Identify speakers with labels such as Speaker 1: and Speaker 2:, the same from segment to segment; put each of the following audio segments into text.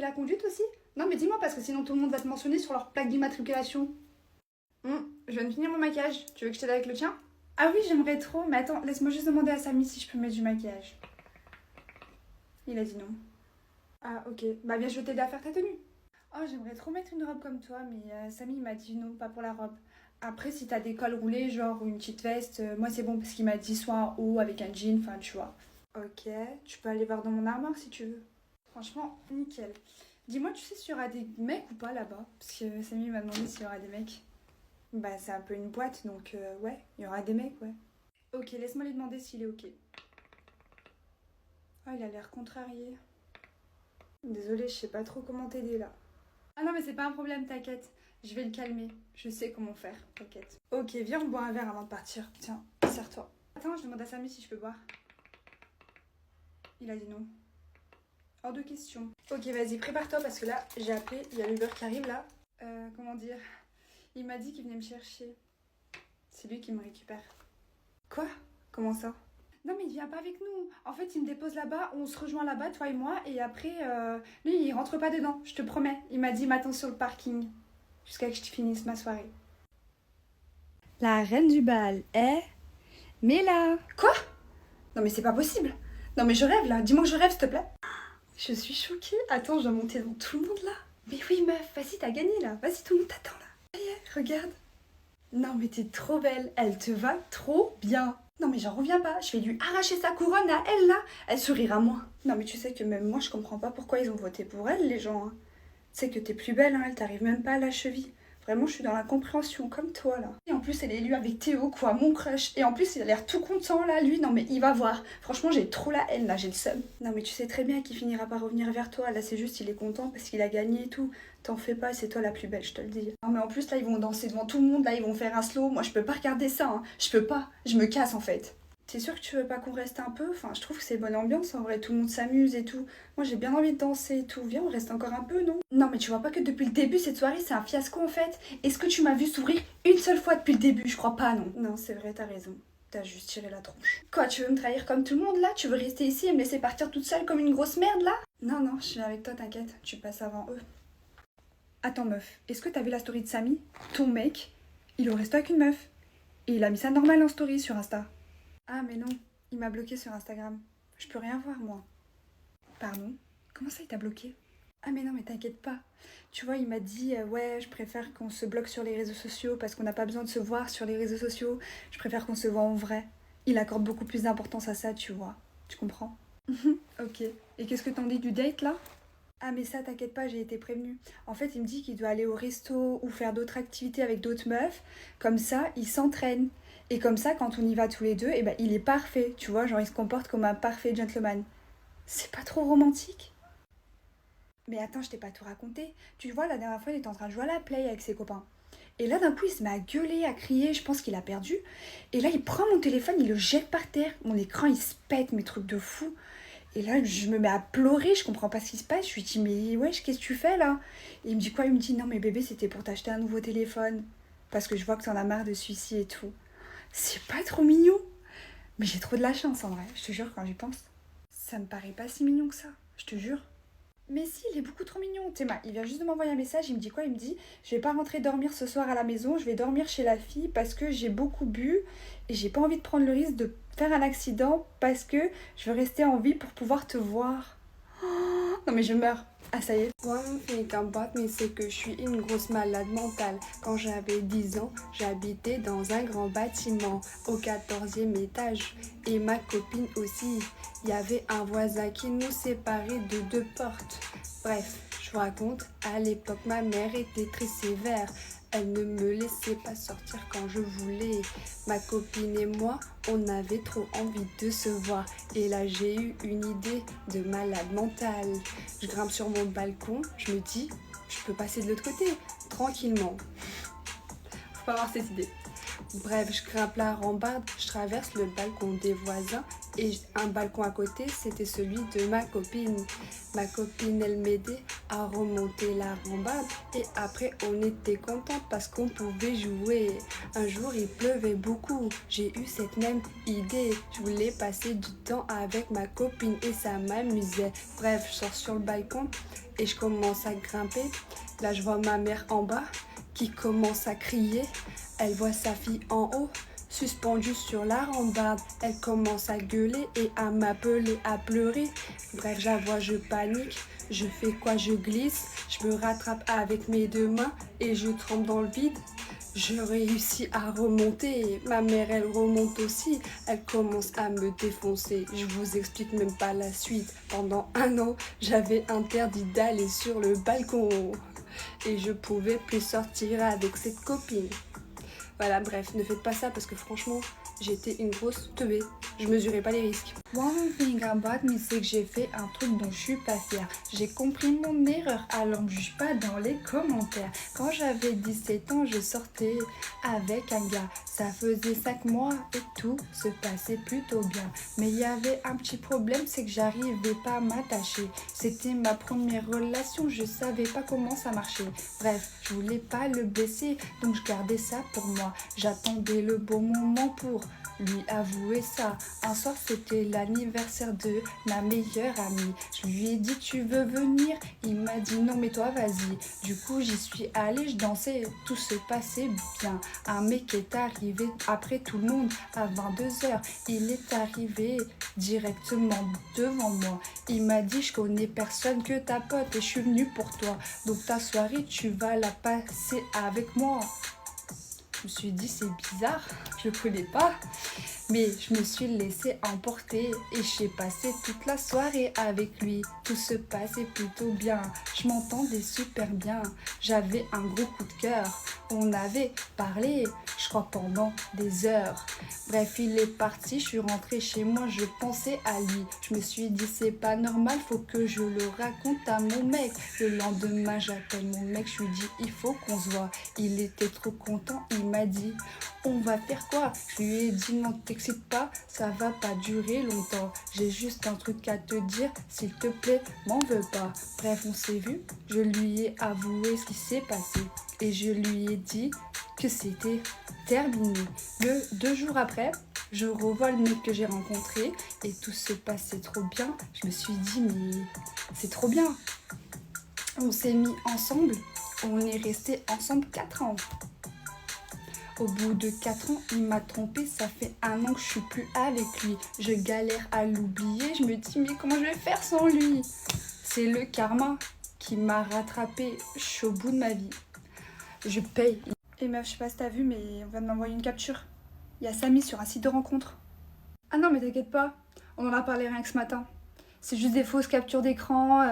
Speaker 1: Et la conduite aussi? Non mais dis-moi parce que sinon tout le monde va te mentionner sur leur plaque d'immatriculation. Je viens de finir mon maquillage. Tu veux que je t'aide avec le tien? Ah oui, j'aimerais trop, mais attends, laisse-moi juste demander à Samy si je peux mettre du maquillage. Il a dit non. Ah ok, bah viens, je vais t'aider à faire ta tenue. Oh, j'aimerais trop mettre une robe comme toi, mais Samy il m'a dit non, pas pour la robe. Après, si t'as des cols roulés, genre ou une petite veste, moi c'est bon parce qu'il m'a dit soit en haut avec un jean, enfin tu vois. Ok, tu peux aller voir dans mon armoire si tu veux. Franchement, nickel. Dis-moi, tu sais s'il y aura des mecs ou pas là-bas? Parce que Samy m'a demandé s'il y aura des mecs. Bah, c'est un peu une boîte, donc ouais, il y aura des mecs, ouais. Ok, laisse-moi lui demander s'il est ok. Oh, il a l'air contrarié. Désolée, je sais pas trop comment t'aider là. Ah non, mais c'est pas un problème, t'inquiète. Je vais le calmer. Je sais comment faire, t'inquiète. Ok, viens, on boit un verre avant de partir. Tiens, serre-toi. Attends, je demande à Samy si je peux boire. Il a dit non. Hors de question. Ok, vas-y, prépare-toi parce que là, j'ai appelé, il y a l'Uber qui arrive là. Comment dire? Il m'a dit qu'il venait me chercher. C'est lui qui me récupère. Quoi? Comment ça? Non mais il vient pas avec nous. En fait, il me dépose là-bas, on se rejoint là-bas, toi et moi, et après, lui, il rentre pas dedans, je te promets. Il m'a dit m'attends sur le parking, jusqu'à que je finisse ma soirée.
Speaker 2: La reine du bal est Mela.
Speaker 1: Quoi? Non mais c'est pas possible. Non mais je rêve là, dis-moi que je rêve s'il te plaît. Je suis choquée. Attends, je dois monter devant tout le monde là. Mais oui meuf, vas-y, t'as gagné là. Vas-y, tout le monde t'attend là. Ça y est, regarde. Non mais t'es trop belle, elle te va trop bien. Non mais j'en reviens pas, je vais lui arracher sa couronne à elle là, elle sourira moins. Non mais tu sais que même moi je comprends pas pourquoi ils ont voté pour elle les gens. Hein. Tu sais que t'es plus belle, hein, elle t'arrive même pas à la cheville. Vraiment je suis dans la compréhension comme toi là. Et en plus elle est élue avec Théo quoi, mon crush. Et en plus il a l'air tout content là lui, non mais il va voir. Franchement j'ai trop la haine là, j'ai le seum. Non mais tu sais très bien qu'il finira par revenir vers toi, là c'est juste il est content parce qu'il a gagné et tout. T'en fais pas, c'est toi la plus belle, je te le dis. Non mais en plus là ils vont danser devant tout le monde, là ils vont faire un slow. Moi je peux pas regarder ça, hein. Je peux pas, je me casse en fait. T'es sûr que tu veux pas qu'on reste un peu? Enfin je trouve que c'est bonne ambiance en vrai, tout le monde s'amuse et tout. Moi j'ai bien envie de danser et tout. Viens on reste encore un peu, non? Non mais tu vois pas que depuis le début cette soirée c'est un fiasco en fait. Est-ce que tu m'as vu sourire une seule fois depuis le début? Je crois pas, non. Non c'est vrai, t'as raison. T'as juste tiré la tronche. Quoi, tu veux me trahir comme tout le monde là? Tu veux rester ici et me laisser partir toute seule comme une grosse merde là? Non non, je suis avec toi, t'inquiète, tu passes avant eux. Attends meuf, est-ce que t'as vu la story de Samy? Ton mec, il est au resto avec une meuf. Et il a mis ça normal en story sur Insta. Ah mais non, il m'a bloqué sur Instagram. Je peux rien voir moi. Pardon? Comment ça il t'a bloqué? Ah mais non mais t'inquiète pas. Tu vois, il m'a dit ouais, je préfère qu'on se bloque sur les réseaux sociaux parce qu'on n'a pas besoin de se voir sur les réseaux sociaux. Je préfère qu'on se voit en vrai. Il accorde beaucoup plus d'importance à ça, tu vois. Tu comprends? Ok. Et qu'est-ce que t'en dis du date là? Ah mais ça t'inquiète pas, j'ai été prévenue. En fait il me dit qu'il doit aller au resto ou faire d'autres activités avec d'autres meufs. Comme ça il s'entraîne. Et comme ça quand on y va tous les deux, eh ben, il est parfait. Tu vois, genre il se comporte comme un parfait gentleman. C'est pas trop romantique? Mais attends, je t'ai pas tout raconté. Tu vois, la dernière fois il était en train de jouer à la play avec ses copains. Et là d'un coup il se met à gueuler, à crier, je pense qu'il a perdu. Et là il prend mon téléphone, il le jette par terre. Mon écran il se pète, mes trucs de fou. Et là, je me mets à pleurer, je comprends pas ce qui se passe. Je lui dis, mais wesh, qu'est-ce que tu fais là? Et il me dit quoi? Il me dit, non, mais bébé, c'était pour t'acheter un nouveau téléphone. Parce que je vois que t'en as marre de celui-ci et tout. C'est pas trop mignon? Mais j'ai trop de la chance en vrai, je te jure, quand j'y pense. Ça me paraît pas si mignon que ça, je te jure. Mais si, il est beaucoup trop mignon. Théma, il vient juste de m'envoyer un message, il me dit quoi? Il me dit, je vais pas rentrer dormir ce soir à la maison, je vais dormir chez la fille parce que j'ai beaucoup bu et j'ai pas envie de prendre le risque de faire un accident parce que je veux rester en vie pour pouvoir te voir. Oh, non mais je meurs. Ah ça y est.
Speaker 2: One thing about me, c'est que je suis une grosse malade mentale. Quand j'avais 10 ans, j'habitais dans un grand bâtiment au 14e étage. Et ma copine aussi. Il y avait un voisin qui nous séparait de 2 portes. Bref, je vous raconte, à l'époque, ma mère était très sévère. Elle ne me laissait pas sortir quand je voulais. Ma copine et moi, on avait trop envie de se voir. Et là, j'ai eu une idée de malade mentale. Je grimpe sur mon balcon, je me dis, je peux passer de l'autre côté, tranquillement. Faut pas avoir cette idée. Bref, je grimpe la rambarde, je traverse le balcon des voisins Et un balcon à côté, c'était celui de ma copine. Ma copine, elle m'aidait à remonter la rambarde. Et après, on était contents parce qu'on pouvait jouer. Un jour, il pleuvait beaucoup. J'ai eu cette même idée. Je voulais passer du temps avec ma copine et ça m'amusait. Bref, je sors sur le balcon et je commence à grimper. Là, je vois ma mère en bas qui commence à crier. Elle voit sa fille en haut, suspendue sur la rambarde. Elle commence à gueuler et à m'appeler, à pleurer. Bref, je la vois, je panique. Je fais quoi? Je glisse. Je me rattrape avec mes deux mains et je trempe dans le vide. Je réussis à remonter. Ma mère, elle remonte aussi. Elle commence à me défoncer. Je vous explique même pas la suite. Pendant 1 an, j'avais interdit d'aller sur le balcon. Et je pouvais plus sortir avec cette copine. Voilà, bref, ne faites pas ça parce que franchement, j'étais une grosse teubée. Je mesurais pas les risques. One thing about me, c'est que j'ai fait un truc dont je suis pas fière. J'ai compris mon erreur, alors me juge pas dans les commentaires. Quand j'avais 17 ans, je sortais avec un gars. Ça faisait 5 mois et tout se passait plutôt bien. Mais il y avait un petit problème, c'est que j'arrivais pas à m'attacher. C'était ma première relation, je savais pas comment ça marchait. Bref, je voulais pas le blesser, donc je gardais ça pour moi. J'attendais le bon moment pour lui avouer ça. Un soir, c'était l'anniversaire de ma meilleure amie. Je lui ai dit, tu veux venir? Il m'a dit non, mais toi vas-y. Du coup, j'y suis allée, je dansais, tout se passait bien. Un mec est arrivé après tout le monde à 22h. Il est arrivé directement devant moi. Il m'a dit, je connais personne que ta pote et je suis venue pour toi. Donc ta soirée, tu vas la passer avec moi. Je me suis dit, c'est bizarre, je le connais pas. Mais je me suis laissée emporter et j'ai passé toute la soirée avec lui. Tout se passait plutôt bien, je m'entendais super bien. J'avais un gros coup de cœur, on avait parlé, je crois pendant des heures. Bref, il est parti, je suis rentrée chez moi, je pensais à lui. Je me suis dit, c'est pas normal, faut que je le raconte à mon mec. Le lendemain, j'appelle mon mec, je lui dis, il faut qu'on se voit. Il était trop content, il m'a dit, on va faire quoi? Je lui ai dit, non, t'excite pas, ça va pas durer longtemps. J'ai juste un truc à te dire, s'il te plaît, m'en veux pas. Bref, on s'est vu, je lui ai avoué ce qui s'est passé. Et je lui ai dit que c'était terminé. 2 jours après, je revois le mec que j'ai rencontré et tout se passait trop bien. Je me suis dit, mais c'est trop bien. On s'est mis ensemble, on est resté ensemble 4 ans. Au bout de 4 ans, il m'a trompée, ça fait 1 an que je suis plus avec lui. Je galère à l'oublier, je me dis mais comment je vais faire sans lui? C'est le karma qui m'a rattrapée, je suis au bout de ma vie. Je paye.
Speaker 1: Et meuf, je sais pas si t'as vu, mais on vient de m'envoyer une capture. Il y a Samy sur un site de rencontre. Ah non, mais t'inquiète pas, on en a parlé rien que ce matin. C'est juste des fausses captures d'écran.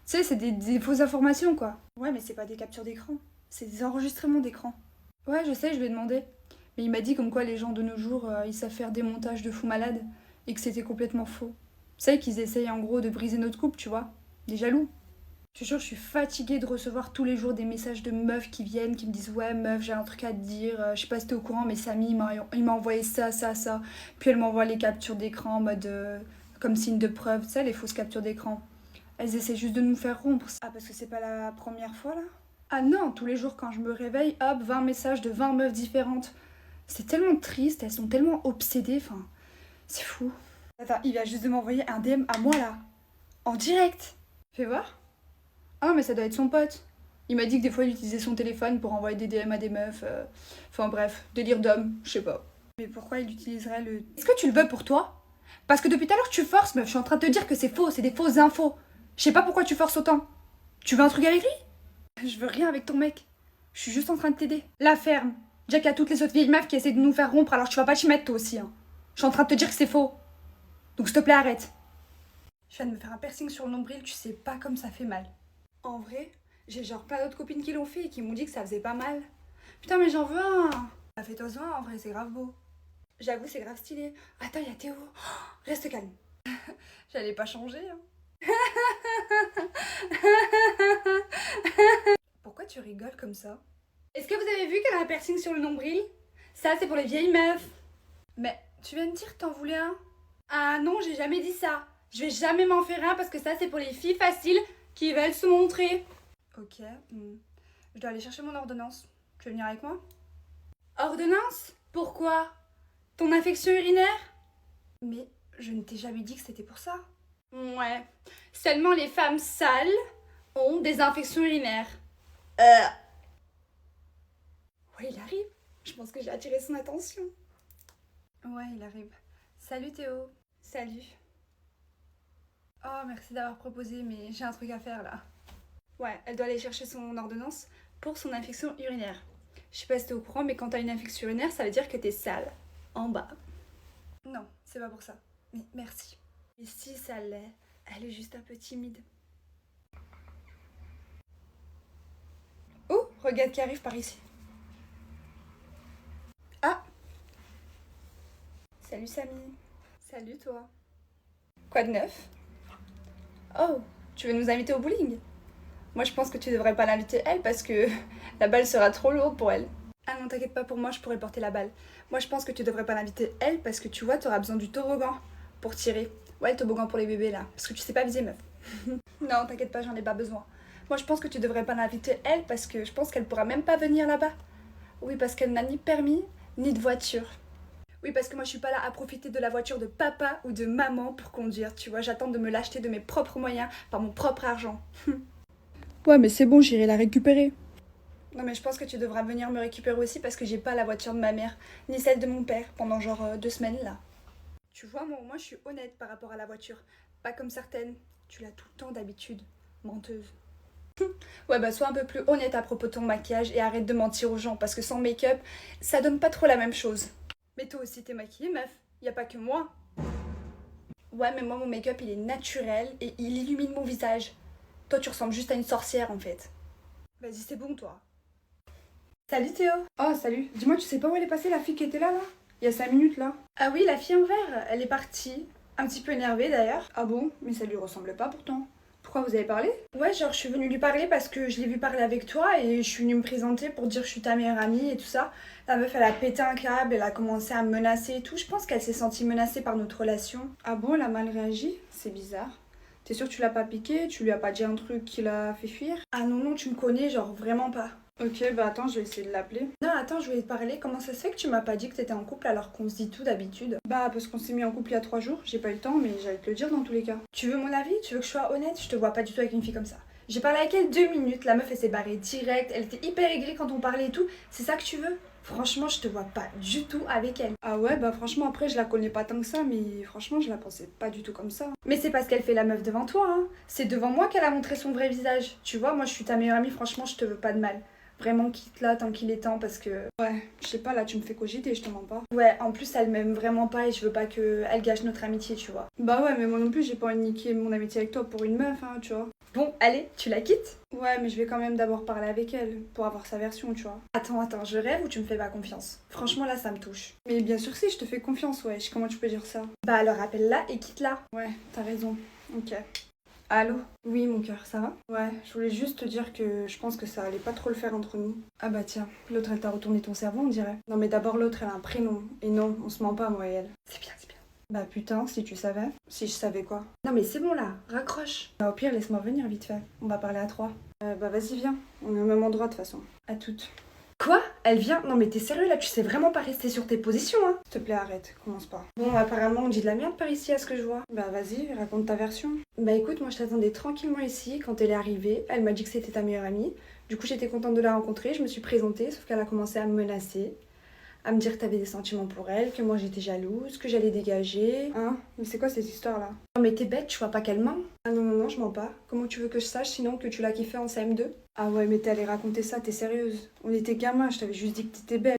Speaker 1: Tu sais, c'est des fausses informations, quoi. Ouais, mais c'est pas des captures d'écran, c'est des enregistrements d'écran. Ouais, je sais, je lui ai demandé. Mais il m'a dit comme quoi les gens de nos jours, ils savent faire des montages de fous malades et que c'était complètement faux. Tu sais qu'ils essayent en gros de briser notre couple, tu vois. Des jaloux. Je te jure, je suis fatiguée de recevoir tous les jours des messages de meufs qui viennent, qui me disent ouais meuf, j'ai un truc à te dire, je sais pas si t'es au courant, mais Samy il m'a envoyé ça. Puis elle m'envoie les captures d'écran en mode comme signe de preuve, tu sais, les fausses captures d'écran. Elles essaient juste de nous faire rompre. Ah, parce que c'est pas la première fois là? Ah non, tous les jours quand je me réveille, hop, 20 messages de 20 meufs différentes. C'est tellement triste, elles sont tellement obsédées, enfin, c'est fou. Attends, il vient juste de m'envoyer un DM à moi là, en direct. Fais voir. Ah mais ça doit être son pote. Il m'a dit que des fois il utilisait son téléphone pour envoyer des DM à des meufs. Enfin bref, délire d'homme, je sais pas. Mais pourquoi il utiliserait le... Est-ce que tu le veux pour toi? Parce que depuis tout à l'heure tu forces meuf, je suis en train de te dire que c'est faux, c'est des fausses infos. Je sais pas pourquoi tu forces autant. Tu veux un truc avec lui? Je veux rien avec ton mec. Je suis juste en train de t'aider. La ferme. Déjà qu'il y a toutes les autres vieilles meufs qui essaient de nous faire rompre, alors tu vas pas t'y mettre toi aussi. Hein. Je suis en train de te dire que c'est faux. Donc s'il te plaît arrête. Je viens de me faire un piercing sur le nombril, tu sais pas comme ça fait mal. En vrai, j'ai genre plein d'autres copines qui l'ont fait et qui m'ont dit que ça faisait pas mal. Putain mais j'en veux un. Bah fais-toi un en vrai, c'est grave beau. J'avoue c'est grave stylé. Attends, il y a Théo. Oh, reste calme. J'allais pas changer. Hein. Pourquoi tu rigoles comme ça? Est-ce que vous avez vu qu'elle a un piercing sur le nombril? Ça c'est pour les vieilles meufs. Mais tu viens de dire que t'en voulais un? Ah non, j'ai jamais dit ça. Je vais jamais m'en faire un parce que ça c'est pour les filles faciles qui veulent se montrer. Ok, je dois aller chercher mon ordonnance. Tu veux venir avec moi? Ordonnance? Pourquoi? Ton infection urinaire? Mais je ne t'ai jamais dit que c'était pour ça. Ouais, seulement les femmes sales ont des infections urinaires. Ouais, il arrive. Je pense que j'ai attiré son attention. Ouais, il arrive. Salut Théo. Salut. Oh, merci d'avoir proposé, mais j'ai un truc à faire là. Ouais, elle doit aller chercher son ordonnance pour son infection urinaire. Je sais pas si t'es au courant, mais quand t'as une infection urinaire, ça veut dire que t'es sale. En bas. Non, c'est pas pour ça. Mais merci. Et si ça l'est, elle est juste un peu timide. Oh, regarde qui arrive par ici. Ah! Salut Samy. Salut toi. Quoi de neuf? Oh, tu veux nous inviter au bowling? Moi je pense que tu devrais pas l'inviter elle parce que la balle sera trop lourde pour elle. Ah non, t'inquiète pas, pour moi je pourrais porter la balle. Moi je pense que tu devrais pas l'inviter elle parce que tu vois, t'auras besoin du toboggan pour tirer. Ouais, le toboggan pour les bébés là, parce que tu sais pas viser meuf. Non, t'inquiète pas, j'en ai pas besoin. Moi je pense que tu devrais pas l'inviter elle parce que je pense qu'elle pourra même pas venir là-bas. Oui, parce qu'elle n'a ni permis ni de voiture. Oui, parce que moi je suis pas là à profiter de la voiture de papa ou de maman pour conduire, tu vois. J'attends de me l'acheter de mes propres moyens, par mon propre argent.
Speaker 2: Ouais, mais c'est bon, j'irai la récupérer.
Speaker 1: Non mais je pense que tu devras venir me récupérer aussi parce que j'ai pas la voiture de ma mère, ni celle de mon père, pendant genre 2 semaines là. Tu vois, moi au moins je suis honnête par rapport à la voiture. Pas comme certaines, tu l'as tout le temps d'habitude. Menteuse. Ouais bah sois un peu plus honnête à propos de ton maquillage et arrête de mentir aux gens parce que sans make-up, ça donne pas trop la même chose. Mais toi aussi t'es maquillée meuf, y a pas que moi. Ouais mais moi mon make-up il est naturel et il illumine mon visage. Toi tu ressembles juste à une sorcière en fait. Vas-y c'est bon toi. Salut Théo.
Speaker 2: Oh, salut. Dis-moi, tu sais pas où elle est passée, la fille qui était là? Il y a 5 minutes, là?
Speaker 1: Ah oui la fille en vert, elle est partie. Un petit peu énervée d'ailleurs.
Speaker 2: Ah bon? Mais ça lui ressemble pas pourtant. Pourquoi vous avez parlé?
Speaker 1: Ouais genre je suis venue lui parler parce que je l'ai vu parler avec toi et je suis venue me présenter pour dire que je suis ta meilleure amie et tout ça. La meuf elle a pété un câble, elle a commencé à me menacer et tout. Je pense qu'elle s'est sentie menacée par notre relation.
Speaker 2: Ah bon, elle a mal réagi? C'est bizarre. T'es sûre que tu l'as pas piqué? Tu lui as pas dit un truc qui l'a fait fuir?
Speaker 1: Ah non non tu me connais genre vraiment pas.
Speaker 2: Ok, bah attends, je vais essayer de l'appeler.
Speaker 1: Non attends je voulais te parler, comment ça se fait que tu m'as pas dit que t'étais en couple alors qu'on se dit tout d'habitude?
Speaker 2: Bah parce qu'on s'est mis en couple il y a 3 jours, j'ai pas eu le temps, mais j'allais te le dire dans tous les cas.
Speaker 1: Tu veux mon avis? Tu veux que je sois honnête? Je te vois pas du tout avec une fille comme ça. J'ai parlé avec elle 2 minutes, la meuf elle s'est barrée direct, elle était hyper aigrie quand on parlait et tout. C'est ça que tu veux? Franchement je te vois pas du tout avec elle.
Speaker 2: Ah ouais, bah franchement après je la connais pas tant que ça, mais franchement je la pensais pas du tout comme ça.
Speaker 1: Mais c'est parce qu'elle fait la meuf devant toi, hein. C'est devant moi qu'elle a montré son vrai visage. Tu vois, moi je suis ta meilleure amie, franchement je te veux pas de mal. Vraiment quitte-la tant qu'il est temps parce que...
Speaker 2: Ouais, je sais pas, là tu me fais cogiter, je te mens pas.
Speaker 1: Ouais, en plus elle m'aime vraiment pas et je veux pas qu'elle gâche notre amitié, tu vois.
Speaker 2: Bah ouais, mais moi non plus j'ai pas envie de niquer mon amitié avec toi pour une meuf, hein, tu vois.
Speaker 1: Bon, allez, tu la quittes?
Speaker 2: Ouais, mais je vais quand même d'abord parler avec elle, pour avoir sa version, tu vois.
Speaker 1: Attends, je rêve ou tu me fais pas confiance? Franchement là ça me touche.
Speaker 2: Mais bien sûr si, je te fais confiance, wesh, comment tu peux dire ça?
Speaker 1: Bah alors appelle-la et quitte-la.
Speaker 2: Ouais, t'as raison. Ok.
Speaker 1: Allô?
Speaker 2: Oui, mon cœur, ça va? Ouais, je voulais juste te dire que je pense que ça allait pas trop le faire entre nous. Ah bah tiens, l'autre elle t'a retourné ton cerveau, on dirait. Non mais d'abord l'autre elle a un prénom. Et non, on se ment pas, moi et elle.
Speaker 1: C'est bien, c'est bien.
Speaker 2: Bah putain, si tu savais. Si je savais quoi?
Speaker 1: Non mais c'est bon là, raccroche.
Speaker 2: Bah au pire, laisse-moi venir vite fait. On va parler à 3. Bah vas-y, viens. On est au même endroit de toute façon. À toutes.
Speaker 1: Quoi? Elle vient? Non mais t'es sérieux là, tu sais vraiment pas rester sur tes positions, hein?
Speaker 2: S'il te plaît, arrête, commence pas.
Speaker 1: Bon, apparemment on dit de la merde par ici à ce que je vois.
Speaker 2: Bah vas-y, raconte ta version.
Speaker 1: Bah écoute, moi je t'attendais tranquillement ici quand elle est arrivée. Elle m'a dit que c'était ta meilleure amie. Du coup j'étais contente de la rencontrer, je me suis présentée, sauf qu'elle a commencé à me menacer. À me dire que t'avais des sentiments pour elle, que moi j'étais jalouse, que j'allais dégager.
Speaker 2: Hein? Mais c'est quoi cette histoire là?
Speaker 1: Non mais t'es bête, tu vois pas qu'elle ment?
Speaker 2: Ah non, non, non, je mens pas. Comment tu veux que je sache sinon que tu l'as kiffé en CM2? Ah ouais, mais t'es allée raconter ça, t'es sérieuse? On était gamins, je t'avais juste dit que t'étais belle.